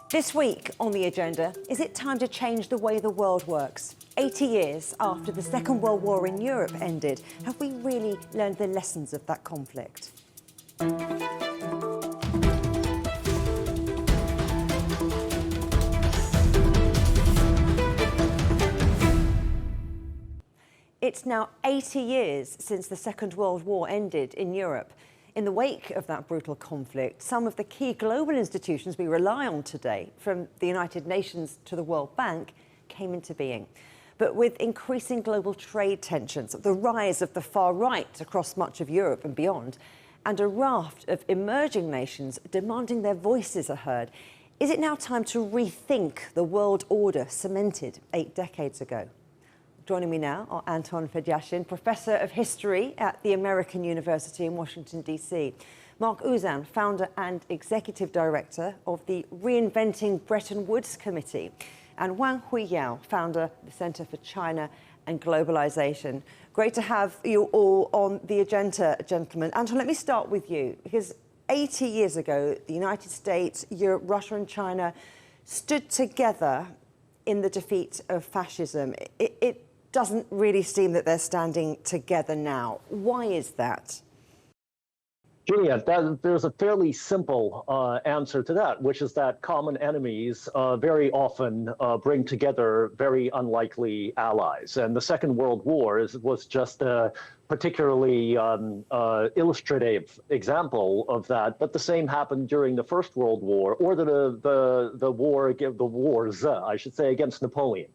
This week on the agenda, is it time to change the way the world works? 80 years after the Second World War in Europe ended, have we really learned the lessons of that conflict? It's now 80 years since the Second World War ended in Europe. In the wake of that brutal conflict, some of the key global institutions we rely on today, from the United Nations to the World Bank, came into being. But with increasing global trade tensions, the rise of the far right across much of Europe and beyond, and a raft of emerging nations demanding their voices are heard, is it now time to rethink the world order cemented 8 decades ago? Joining me now are Anton, Fedyashin, Professor of History at the American University in Washington, D.C. Marc Uzan, Founder and Executive Director of the Reinventing Bretton Woods Committee. And Wang Huiyao, Founder of the Center for China and Globalization. Great to have you all on the agenda, gentlemen. Anton, let me start with you, because 80 years ago, the United States, Europe, Russia and China stood together in the defeat of fascism. It doesn't really seem that they're standing together now. Why is that? Juliet, there's a fairly simple answer to that, which is that common enemies very often bring together very unlikely allies. And the Second World War was just a particularly illustrative example of that. But the same happened during the First World War, or the wars, I should say, against Napoleon.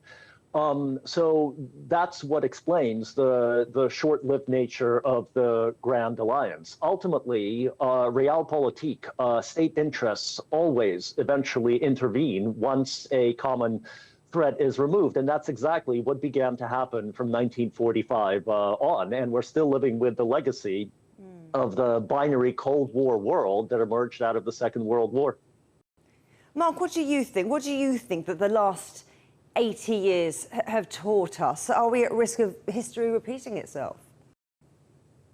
So that's what explains the short-lived nature of the Grand Alliance. Ultimately, realpolitik, state interests always eventually intervene once a common threat is removed. And that's exactly what began to happen from 1945 on. And we're still living with the legacy of the binary Cold War world that emerged out of the Second World War. Marc, what do you think? What do you think that the last 80 years have taught us? Are we at risk of history repeating itself?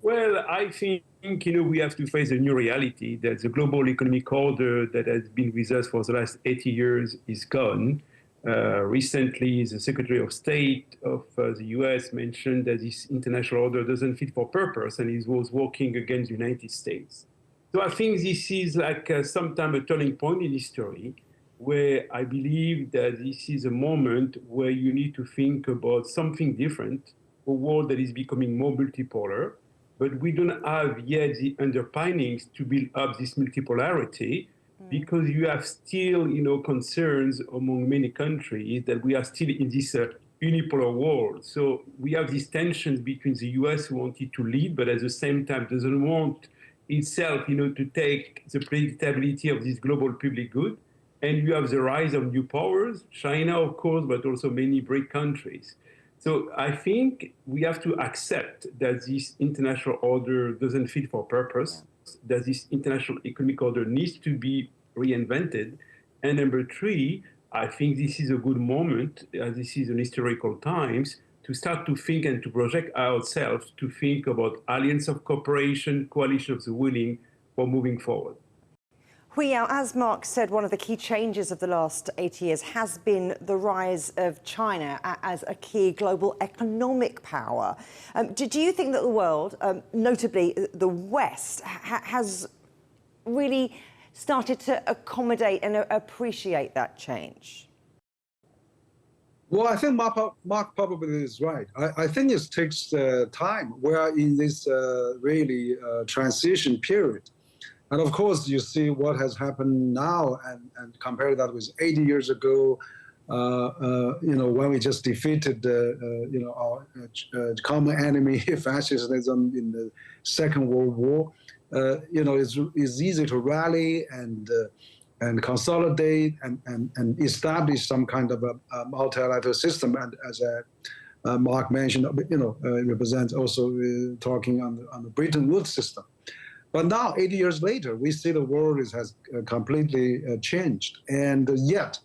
Well, I think, we have to face a new reality that the global economic order that has been with us for the last 80 years is gone. Recently, the Secretary of State of the US mentioned that this international order doesn't fit for purpose and he was working against the United States. So I think this is like sometime a turning point in history, where I believe that this is a moment where you need to think about something different, a world that is becoming more multipolar, but we don't have yet the underpinnings to build up this multipolarity because you have still, concerns among many countries that we are still in this unipolar world. So we have these tensions between the US, who wanted to lead, but at the same time doesn't want itself, to take the predictability of this global public good. And you have the rise of new powers, China, of course, but also many BRIC countries. So I think we have to accept that this international order doesn't fit for purpose, that this international economic order needs to be reinvented. And number three, I think this is a good moment, this is an historical times, to start to think and to project ourselves to think about alliance of cooperation, coalition of the willing for moving forward. Huiyao, as Marc said, one of the key changes of the last 80 years has been the rise of China as a key global economic power. Do you think that the world, notably the West, has really started to accommodate and appreciate that change? Well, I think Marc probably is right. I think it takes time. We are in this really transition period. And of course, you see what has happened now and compare that with 80 years ago, when we just defeated, our common enemy, fascism, in the Second World War. It's easy to rally and consolidate and establish some kind of a multilateral system. And as Marc mentioned, represents also talking on the Bretton Woods system. But now, 80 years later, we see the world has completely changed. And yet,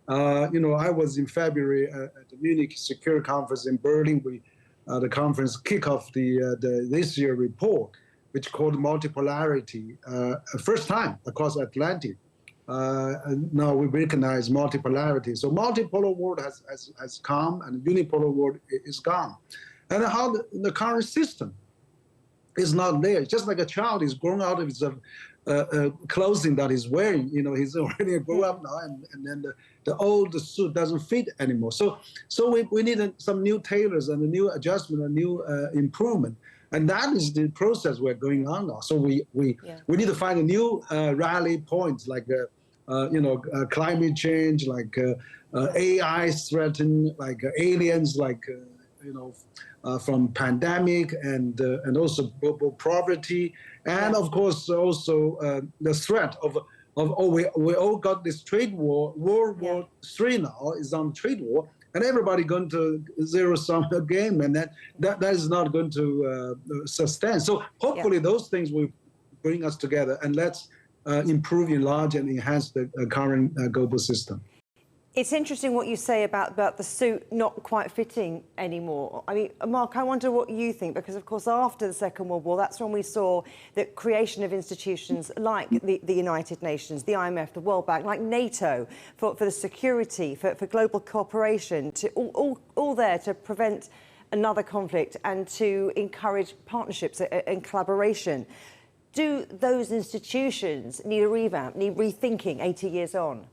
I was in February at the Munich Secure Conference in Berlin. The conference kicked off this year report, which called multipolarity, first time across Atlantic. And now we recognize multipolarity. So multipolar world has come, and unipolar world is gone. And how the current system is not there. It's just like a child is growing out of his clothing that he's wearing. You know, he's already grown up now, and then the old suit doesn't fit anymore. So we need some new tailors and a new adjustment, a new improvement. And that is the process we're going on now. So we need to find a new rally points, like climate change, like AI threaten, like aliens, like from pandemic, and also global poverty, and of course also the threat of we all got this trade war. World War III now is on trade war. And everybody going to zero-sum game, and that is not going to sustain. So hopefully those things will bring us together, and let's improve, enlarge, and enhance the current global system. It's interesting what you say about the suit not quite fitting anymore. I mean, Marc, I wonder what you think, because, of course, after the Second World War, that's when we saw the creation of institutions like the United Nations, the IMF, the World Bank, like NATO, for the security, for global cooperation, to all there to prevent another conflict and to encourage partnerships and collaboration. Do those institutions need a revamp, need rethinking 80 years on?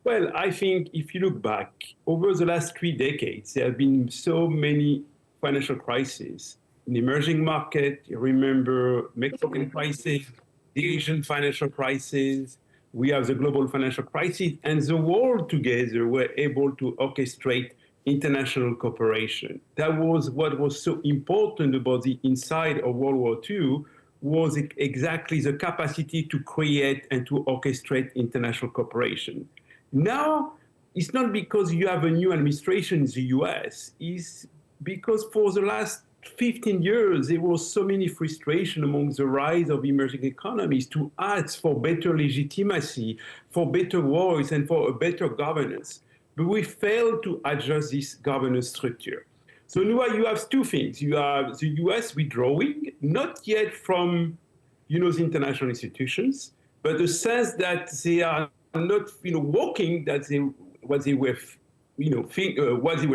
Well, I think if you look back, over the last 3 decades, there have been so many financial crises. In emerging market, you remember Mexican crisis, the Asian financial crisis, we have the global financial crisis, and the world together were able to orchestrate international cooperation. That was what was so important about the inside of World War II, was exactly the capacity to create and to orchestrate international cooperation. Now, it's not because you have a new administration in the US, it's because for the last 15 years, there was so many frustration among the rise of emerging economies to ask for better legitimacy, for better voice, and for a better governance. But we failed to adjust this governance structure. So now you have two things. You have the US withdrawing, not yet from the international institutions, but the sense that they are not working what they were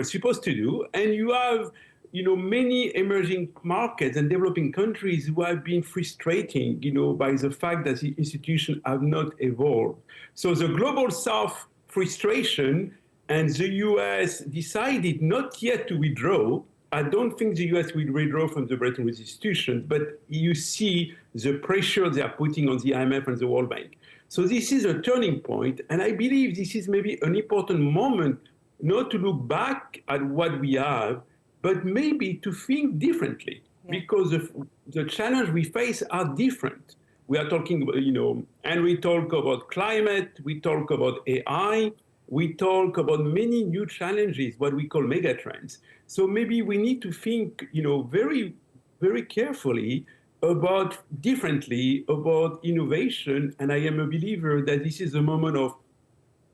supposed to do, and you have many emerging markets and developing countries who have been frustrating by the fact that the institutions have not evolved. So the global South frustration, and the US decided not yet to withdraw. I don't think the US will withdraw from the Bretton Woods institution, but you see the pressure they are putting on the IMF and the World Bank. So this is a turning point, and I believe this is maybe an important moment not to look back at what we have, but maybe to think differently, because the challenges we face are different. We are talking about, and we talk about climate, we talk about AI, we talk about many new challenges, what we call megatrends. So maybe we need to think, very, very carefully differently about innovation. And I am a believer that this is a moment of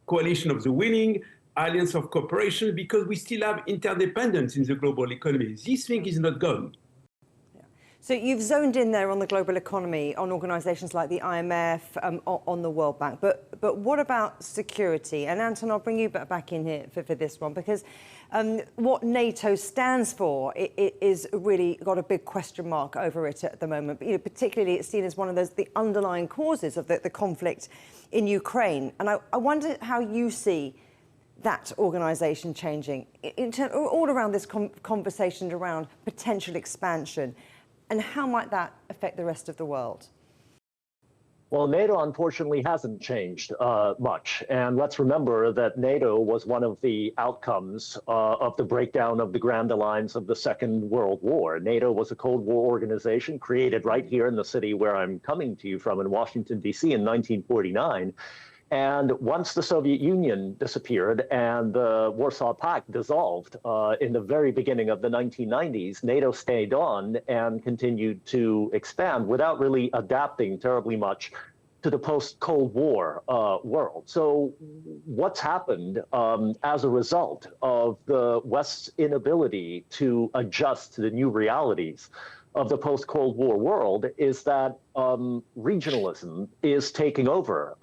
coalition of the willing, alliance of cooperation, because we still have interdependence in the global economy. This thing is not gone. So you've zoned in there on the global economy, on organisations like the IMF, on the World Bank. But what about security? And Anton, I'll bring you back in here for this one, because what NATO stands for is really got a big question mark over it at the moment. But, particularly it's seen as one of the underlying causes of the conflict in Ukraine. And I wonder how you see that organisation changing, all around this conversation around potential expansion. And how might that affect the rest of the world? Well, NATO, unfortunately, hasn't changed much. And let's remember that NATO was one of the outcomes of the breakdown of the Grand Alliance of the Second World War. NATO was a Cold War organization created right here in the city where I'm coming to you from in Washington, D.C. in 1949. And once the Soviet Union disappeared and the Warsaw Pact dissolved in the very beginning of the 1990s, NATO stayed on and continued to expand without really adapting terribly much to the post-Cold War world. So what's happened as a result of the West's inability to adjust to the new realities of the post-Cold War world is that regionalism is taking over.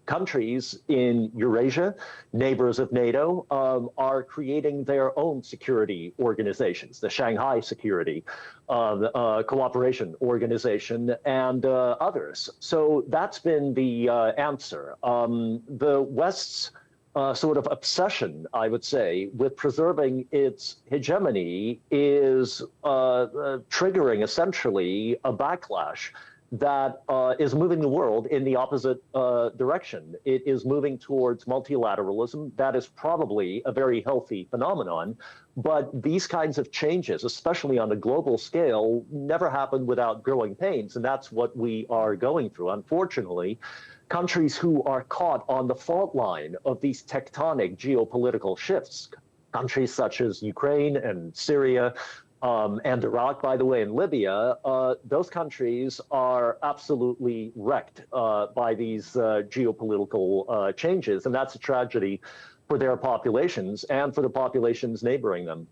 Countries in Eurasia, neighbors of NATO, are creating their own security organizations, the Shanghai Security Cooperation Organization and others. So that's been the answer. The West's sort of obsession, I would say, with preserving its hegemony is triggering essentially a backlash that is moving the world in the opposite direction. It is moving towards multilateralism. That is probably a very healthy phenomenon. But these kinds of changes, especially on a global scale, never happen without growing pains. And that's what we are going through. Unfortunately, countries who are caught on the fault line of these tectonic geopolitical shifts, countries such as Ukraine and Syria, and Iraq, by the way, and Libya, those countries are absolutely wrecked by these geopolitical changes. And that's a tragedy for their populations and for the populations neighboring them.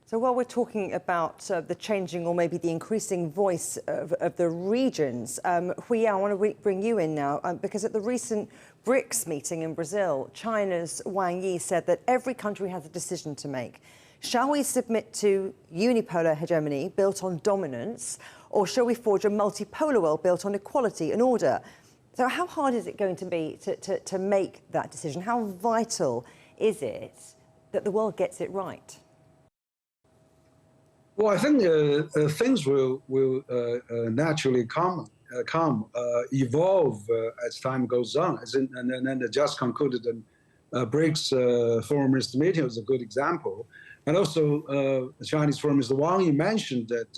So while we're talking about the changing or maybe the increasing voice of the regions, Huiyao, I want to bring you in now, because at the recent BRICS meeting in Brazil, China's Wang said that every country has a decision to make. Shall we submit to unipolar hegemony built on dominance, or shall we forge a multipolar world built on equality and order? So how hard is it going to be to make that decision? How vital is it that the world gets it right? Well, I think things will naturally evolve as time goes on. And then the just concluded BRICS Foreign Minister meeting was a good example. And also, the Chinese Foreign Minister Wang, you mentioned that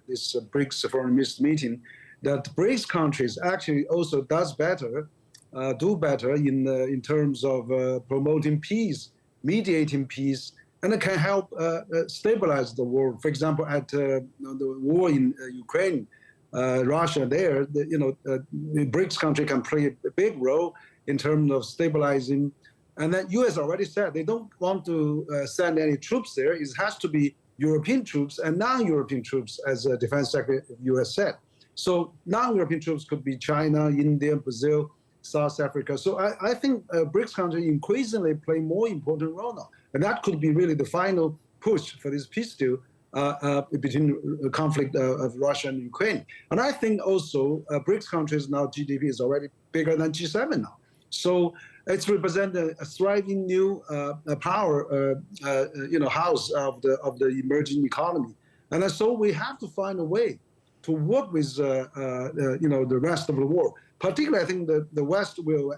this BRICS Foreign Minister meeting, that BRICS countries actually also do better in terms of promoting peace, mediating peace, and it can help stabilize the world. For example, at the war in Ukraine, Russia there, the BRICS country can play a big role in terms of stabilizing. And then U.S. already said they don't want to send any troops there. It has to be European troops and non-European troops, as Defense Secretary of the U.S. said. So non-European troops could be China, India, Brazil, South Africa. So I think BRICS countries increasingly play more important role now. And that could be really the final push for this peace deal between the conflict of Russia and Ukraine. And I think also BRICS countries now GDP is already bigger than G7 now. So it's represent a thriving new power, house of the emerging economy. And so we have to find a way to work with the rest of the world. Particularly, I think the West will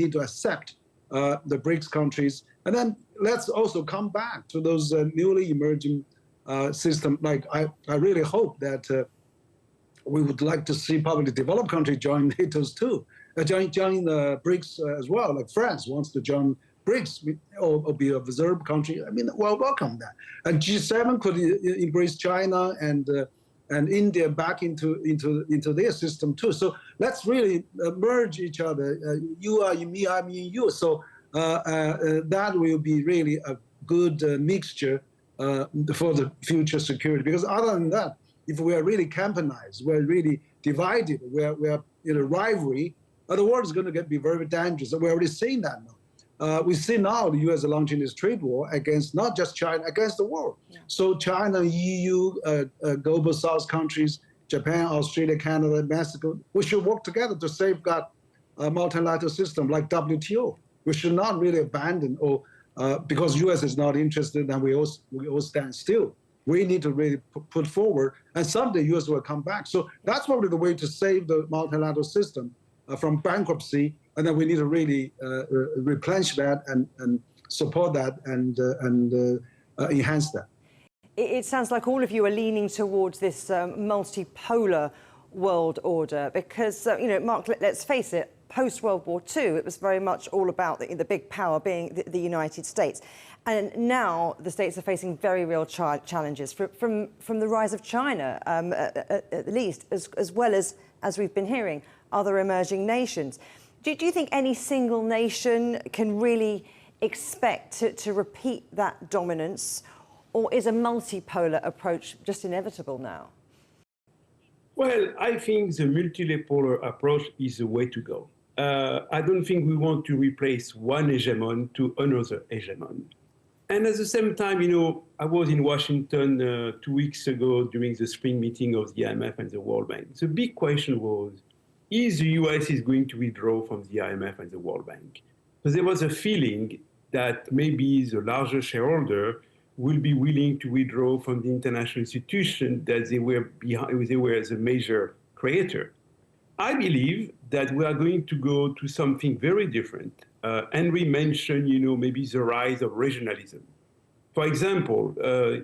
need to accept the BRICS countries. And then let's also come back to those newly emerging systems. Like I really hope that we would like to see probably developed countries join NATO's too, join BRICS as well. Like France wants to join BRICS or be a observed country. I mean, well, welcome that. And G7 could embrace China and India back into their system too. So let's really merge each other. You are me, I mean you. So that will be really a good mixture for the future security. Because other than that, if we are really campanized, we're really divided, we are in a rivalry, the world is going to be very dangerous. We're already seeing that now. We see now the U.S. launching this trade war against not just China, against the world. Yeah. So China, EU, global South countries, Japan, Australia, Canada, Mexico, we should work together to safeguard a multilateral system like WTO. We should not really abandon or because U.S. is not interested and we all stand still. We need to really put forward, and someday U.S. will come back. So that's probably the way to save the multilateral system from bankruptcy. And then we need to really replenish that and support that and enhance that. It sounds like all of you are leaning towards this multipolar world order because, Marc, let's face it, post-World War II, it was very much all about the big power being the United States. And now the states are facing very real challenges from the rise of China, at least, as well as we've been hearing, other emerging nations. Do you think any single nation can really expect to repeat that dominance, or is a multipolar approach just inevitable now? Well, I think the multipolar approach is the way to go. I don't think we want to replace one hegemon to another hegemon. And at the same time, I was in Washington 2 weeks ago during the spring meeting of the IMF and the World Bank. The big question was, is the US is going to withdraw from the IMF and the World Bank? So there was a feeling that maybe the larger shareholder will be willing to withdraw from the international institution that they were as a major creator. I believe that we are going to go to something very different. Henry mentioned, maybe the rise of regionalism. For example,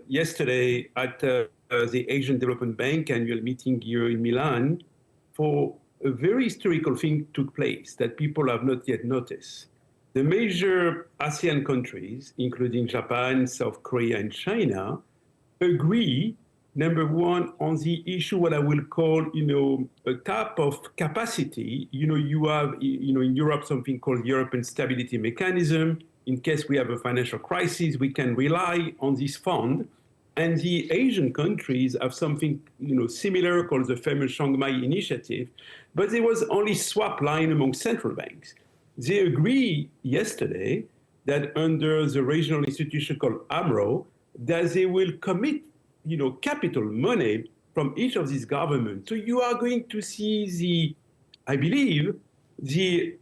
yesterday at the Asian Development Bank annual meeting here in Milan, for a very historical thing took place that people have not yet noticed. The major ASEAN countries, including Japan, South Korea, and China, agree, number one, on the issue, what I will call, a type of capacity. You have, in Europe, something called European Stability Mechanism. In case we have a financial crisis, we can rely on this fund. And the Asian countries have something, similar called the famous Shanghai Initiative, but there was only swap line among central banks. They agree yesterday that under the regional institution called AMRO, that they will commit, capital money from each of these governments. So you are going to see I believe, the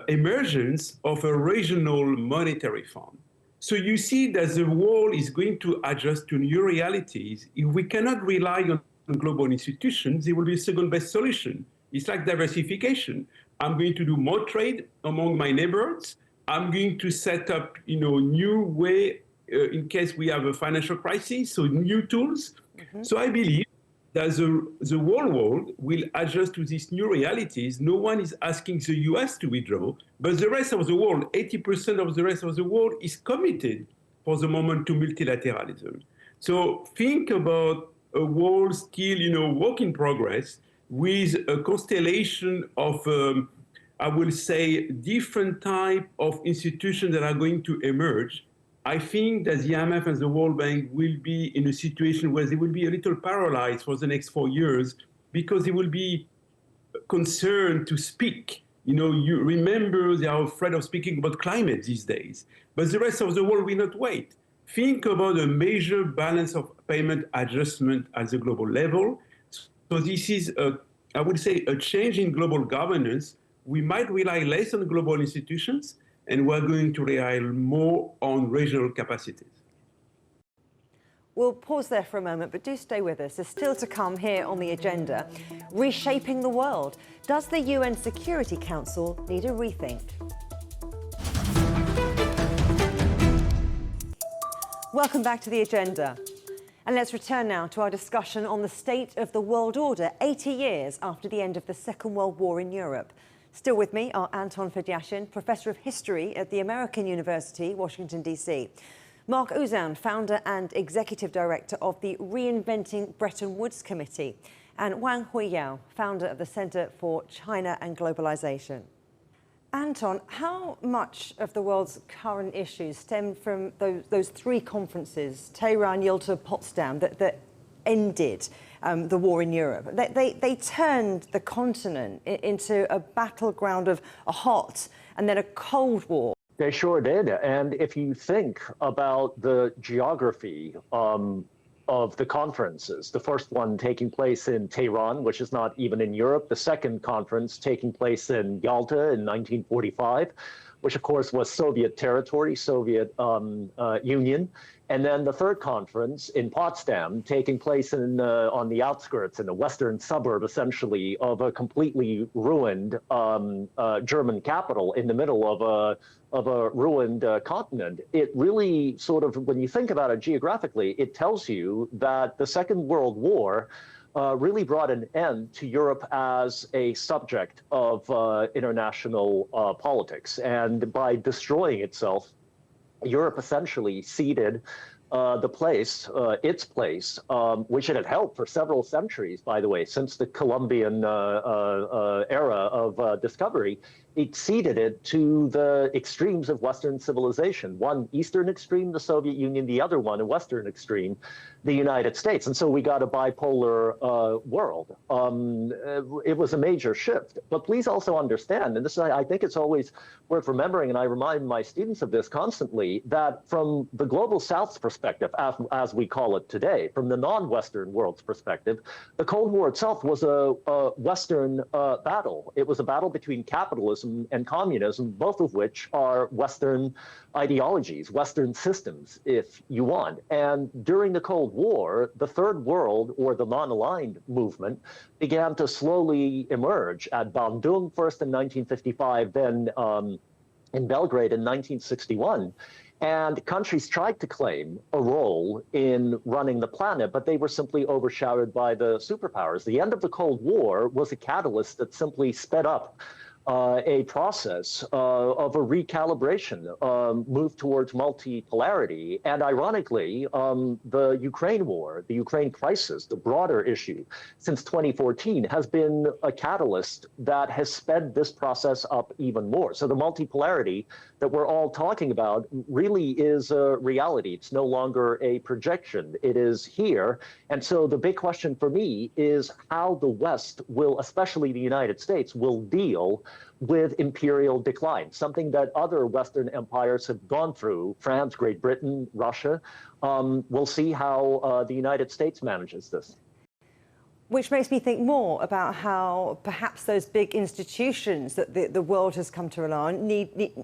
emergence of a regional monetary fund. So you see that the world is going to adjust to new realities. If we cannot rely on global institutions, there will be a second-best solution. It's like diversification. I'm going to do more trade among my neighbors. I'm going to set up, new way in case we have a financial crisis, so new tools. Mm-hmm. So I believe that the whole world will adjust to these new realities. No one is asking the US to withdraw, but the rest of the world, 80% of the rest of the world is committed for the moment to multilateralism. So think about a world still, work in progress with a constellation of, I will say, different type of institutions that are going to emerge. I think that the IMF and the World Bank will be in a situation where they will be a little paralyzed for the next 4 years because they will be concerned to speak. You remember they are afraid of speaking about climate these days, but the rest of the world will not wait. Think about a major balance of payment adjustment at the global level. So this is, I would say, a change in global governance. We might rely less on global institutions, and we're going to rely more on regional capacities. We'll pause there for a moment, but do stay with us. There's still to come here on the agenda. Reshaping the world. Does the UN Security Council need a rethink? Welcome back to the agenda. And let's return now to our discussion on the state of the world order 80 years after the end of the Second World War in Europe. Still with me are Anton Fedyashin, Professor of History at the American University, Washington, D.C. Marc Uzan, Founder and Executive Director of the Reinventing Bretton Woods Committee. And Wang Huiyao, Founder of the Center for China and Globalization. Anton, how much of the world's current issues stem from those three conferences, Tehran, Yalta, Potsdam, that ended the war in Europe? They turned the continent into a battleground of a hot and then a cold war. They sure did. And if you think about the geography of the conferences, the first one taking place in Tehran, which is not even in Europe, the second conference taking place in Yalta in 1945, which of course was Soviet territory, Soviet Union. And then the third conference in Potsdam, taking place on the outskirts, in the western suburb, essentially, of a completely ruined German capital in the middle of a ruined continent. It really sort of, when you think about it geographically, it tells you that the Second World War really brought an end to Europe as a subject of international politics. And by destroying itself, Europe essentially ceded its place, which it had held for several centuries, by the way, since the Columbian era of discovery. exceeded it to the extremes of Western civilization. One eastern extreme, the Soviet Union, the other one, a Western extreme, the United States. And so we got a bipolar world. It was a major shift. But please also understand, and this I think it's always worth remembering, and I remind my students of this constantly, that from the global South's perspective, as we call it today, from the non-Western world's perspective, the Cold War itself was a Western battle. It was a battle between capitalism and communism, both of which are Western ideologies, Western systems, if you want. And during the Cold War, the Third World, or the non-aligned movement, began to slowly emerge at Bandung first in 1955, then in Belgrade in 1961. And countries tried to claim a role in running the planet, but they were simply overshadowed by the superpowers. The end of the Cold War was a catalyst that simply sped up a process of a recalibration, move towards multipolarity. And ironically, the Ukraine war, the Ukraine crisis, the broader issue since 2014 has been a catalyst that has sped this process up even more. So the multipolarity that we're all talking about really is a reality. It's no longer a projection. It is here. And so the big question for me is how the West will, especially the United States, will deal with imperial decline, something that other Western empires have gone through, France, Great Britain, Russia. We'll see how the United States manages this. Which makes me think more about how perhaps those big institutions that the world has come to rely on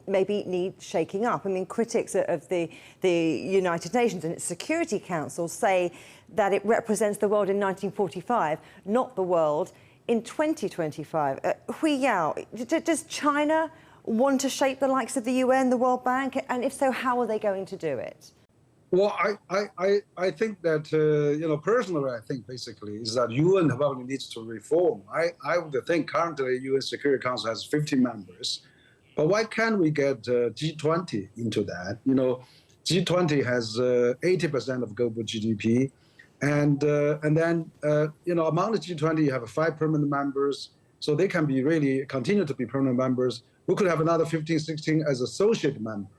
maybe need shaking up. I mean, critics of the United Nations and its Security Council say that it represents the world in 1945, not the world in 2025. Huiyao, does China want to shape the likes of the UN, the World Bank? And if so, how are they going to do it? Well, I think that, personally, I think basically is that UN probably needs to reform. I would think currently UN Security Council has 50 members, but why can't we get G20 into that? G20 has 80% of global GDP. And then, among the G20, you have 5 permanent members, so they can be really continue to be permanent members. We could have another 15, 16 as associate member.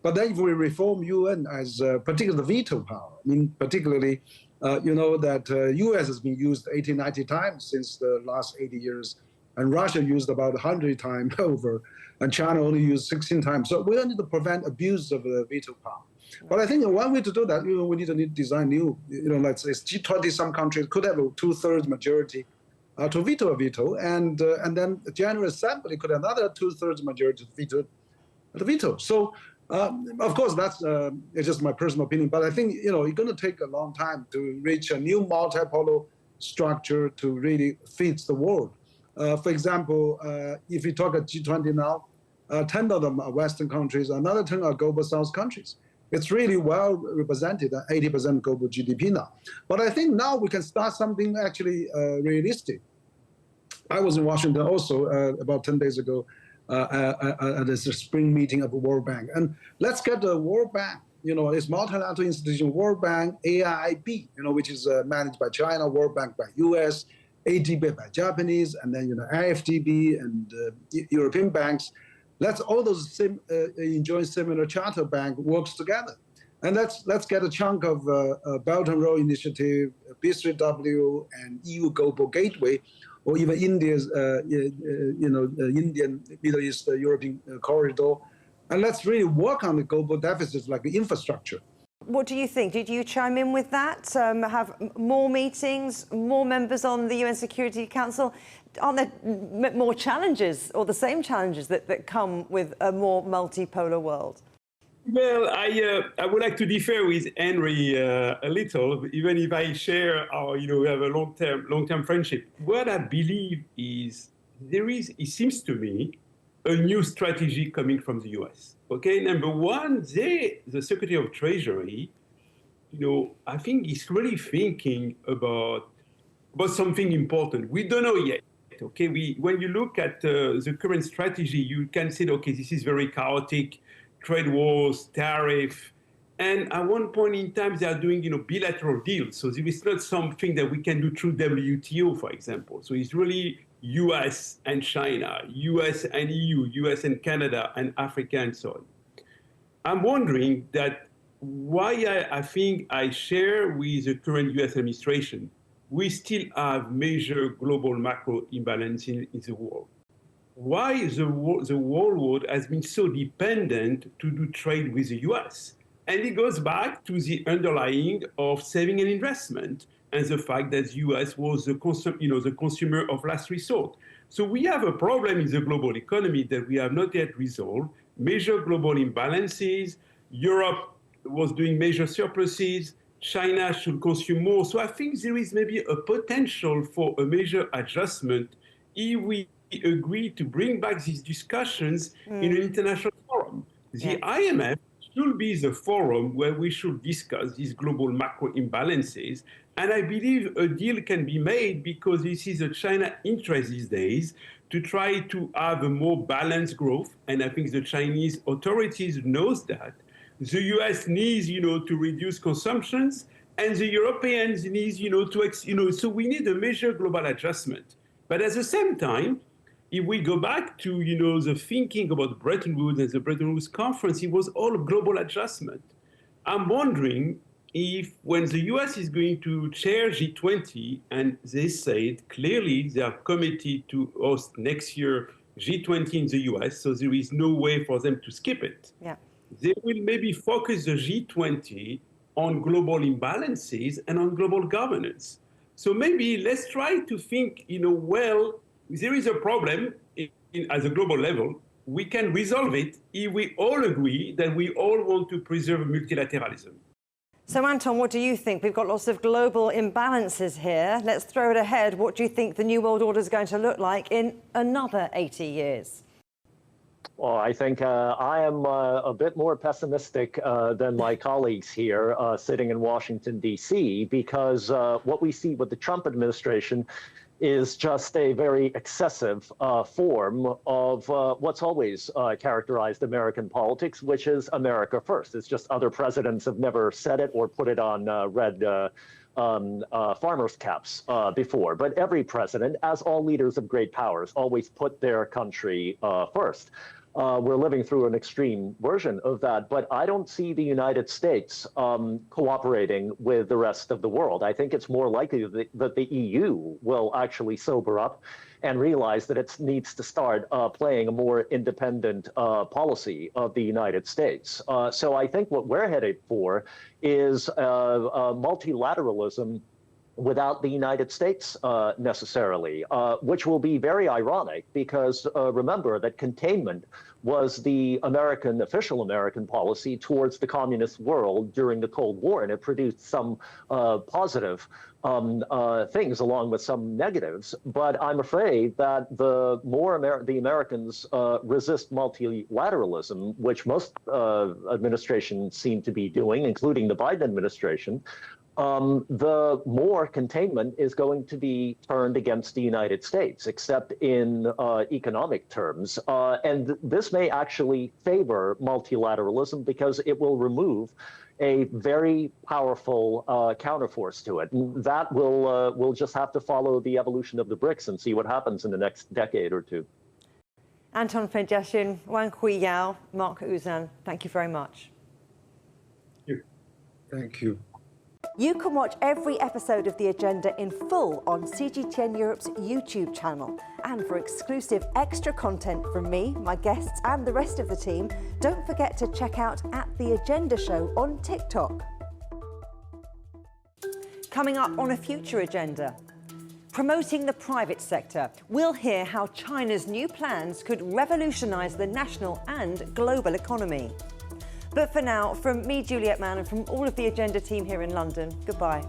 But then if we reform UN as particularly the veto power, I mean, particularly, that US has been used 80, 90 times since the last 80 years, and Russia used about 100 times over, and China only used 16 times. So we need to prevent abuse of the veto power. But I think one way to do that, we need to design new, let's say G20, some countries could have a 2/3 majority to veto a veto, and then the General Assembly could have another 2/3 majority to veto the veto. So, of course, that's it's just my personal opinion, but I think, it's going to take a long time to reach a new multipolar structure to really fit the world. For example, if you talk at G20 now, 10 of them are Western countries, another 10 are Global South countries. It's really well represented at 80% global GDP now. But I think now we can start something actually realistic. I was in Washington also about 10 days ago at this spring meeting of the World Bank. And let's get the World Bank, it's multilateral institution, World Bank, AIIB, which is managed by China, World Bank by US, ADB by Japanese, and then, IFDB and European banks. Let's all those enjoy similar charter bank works together. And let's get a chunk of Belt and Road Initiative, B3W, and EU Global Gateway, or even India's, Indian, Middle East, European corridor. And let's really work on the global deficits like the infrastructure. What do you think? Did you chime in with that? Have more meetings, more members on the UN Security Council? Aren't there more challenges or the same challenges that come with a more multipolar world? Well, I would like to differ with Henry a little, even if I share our, we have a long-term friendship. What I believe is it seems to me, a new strategy coming from the US. Okay, number one, the Secretary of Treasury, I think is really thinking about something important. We don't know yet. Okay, when you look at the current strategy, you can say, okay, this is very chaotic, trade wars, tariff, and at one point in time they are doing, bilateral deals. So there is not something that we can do through WTO, for example. So it's really US and China, US and EU, US and Canada and Africa and so on. I'm wondering that why I think I share with the current US administration, we still have major global macro imbalance in the world. Why the world has been so dependent to do trade with the US? And it goes back to the underlying of saving and investment and the fact that the US was the consumer of last resort. So we have a problem in the global economy that we have not yet resolved, major global imbalances. Europe was doing major surpluses. China should consume more. So I think there is maybe a potential for a major adjustment if we agree to bring back these discussions in an international forum. The IMF should be the forum where we should discuss these global macro imbalances. And I believe a deal can be made because this is a China interest these days to try to have a more balanced growth. And I think the Chinese authorities knows that. The US needs, to reduce consumptions, and the Europeans needs, so we need a major global adjustment. But at the same time, if we go back to, the thinking about Bretton Woods and the Bretton Woods conference, it was all global adjustment. I'm wondering if when the US is going to chair G20, and they said clearly they are committed to host next year G20 in the US, so there is no way for them to skip it. Yeah. They will maybe focus the G20 on global imbalances and on global governance. So maybe let's try to think, well, there is a problem at the global level. We can resolve it if we all agree that we all want to preserve multilateralism. So, Anton, what do you think? We've got lots of global imbalances here. Let's throw it ahead. What do you think the New World Order is going to look like in another 80 years? Well, I think I am a bit more pessimistic than my colleagues here sitting in Washington, D.C., because what we see with the Trump administration is just a very excessive form of what's always characterized American politics, which is America first. It's just other presidents have never said it or put it on red farmers' caps before. But every president, as all leaders of great powers, always put their country first. We're living through an extreme version of that, but I don't see the United States cooperating with the rest of the world. I think it's more likely that the EU will actually sober up and realize that it needs to start playing a more independent policy of the United States. So I think what we're headed for is multilateralism without the United States necessarily, which will be very ironic because remember that containment was the official American policy towards the communist world during the Cold War, and it produced some positive things along with some negatives. But I'm afraid that the more the Americans resist multilateralism, which most administrations seem to be doing, including the Biden administration, the more containment is going to be turned against the United States, except in economic terms. And this may actually favor multilateralism because it will remove a very powerful counterforce to it. And that we'll just have to follow the evolution of the BRICS and see what happens in the next decade or two. Anton Fedyashin, Wang Huiyao, Marc Uzan, thank you very much. Thank you. You can watch every episode of The Agenda in full on CGTN Europe's YouTube channel. And for exclusive extra content from me, my guests and the rest of the team, don't forget to check out @The Agenda Show on TikTok. Coming up on a future agenda, promoting the private sector, we'll hear how China's new plans could revolutionise the national and global economy. But for now, from me, Juliet, Mann, and from all of the Agenda team here in London, goodbye.